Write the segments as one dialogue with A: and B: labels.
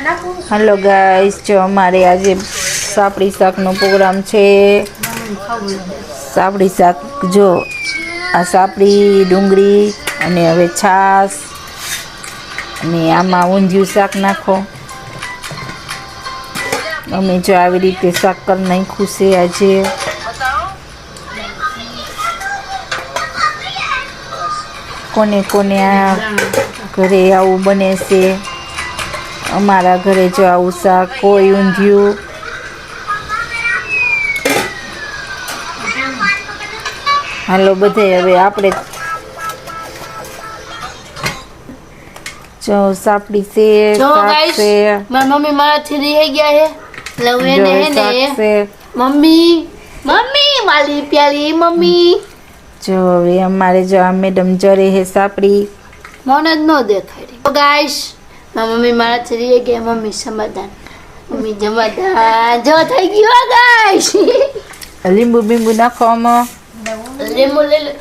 A: Hello guys, जो हमारे आज सापड़ी शाकનો प्रोग्राम છે। સાપડી શાક જો આ સાપડી ડુંગળી અને હવે છાશ અને આમાં ઊંધિયું શાક નાખો। અમે જો આવી રીતે શાક કરી નાખ્યું છે આજે। કોને કોને આ ઘરે આવું બને છે? અમારા ઘરે જો આવું શાક કોઈ ઊંધિયું। હાલો બધે હવે આપણે જો સાપડી છે, શાક છે।
B: મારી મમ્મી મારાથી રહી ગયા છે એટલે એને હે મમ્મી મમ્મી મારી પ્યારી મમ્મી
A: જો હવે અમારે જો આ મેડમ જરે હે સાપડી
B: મને જ ન દેખાડી। તો ગાઈસ મારી મમ્મી મારાથી રહી ગયા। મમ્મી સમાધાન, મમ્મી જમાદાન જો થઈ ગયું ગાઈસ।
A: લીંબુ બીંબુ નાખો આમાં।
B: લીંબુ લઈ લે।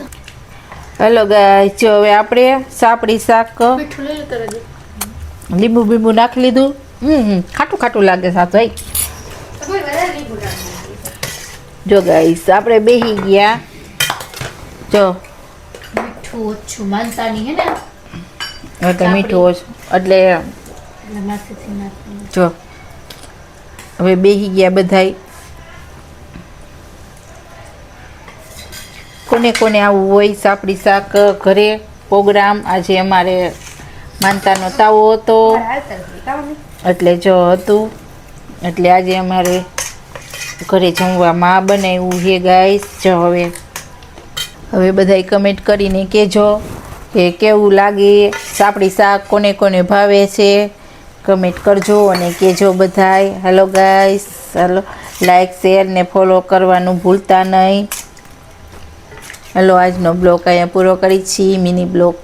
A: હેલો ગાઈસ, જો હવે આપણે સાપડી શાક
B: મીઠું લઈ લે તરત।
A: લીંબુ બીંબુ નાખી લીધું। ખાટું ખાટું લાગે સાથ ભાઈ। જો ગાઈસ આપણે બેહી ગયા। જો
B: મીઠું ઓછું માનતાની હે ને
A: એટલે મીઠું ઓછું એટલે
B: માથેથી નાખી।
A: જો હવે બેહી ગયા બધાય। કોને કોને આવું હોય સાપડી શાક ઘરે પ્રોગ્રામ? આજે અમારે માનતાનો તાવો હતો એટલે જો હતું એટલે આજે અમારે ઘરે જમવામાં બનાવ્યું છે ગાઈસ। જો હવે બધાય કમેન્ટ કરીને કહેજો કે કેવું લાગે સાપડી શાક, કોને કોને ભાવે છે કમેન્ટ કરજો અને કહેજો બધાય। હેલો ગાઈસ, હાલો લાઈક શેર ને ફોલો કરવાનું ભૂલતા નહીં। હેલો આજનો બ્લોગ અહીંયા પૂરો કરી છીએ, મિની બ્લોગ।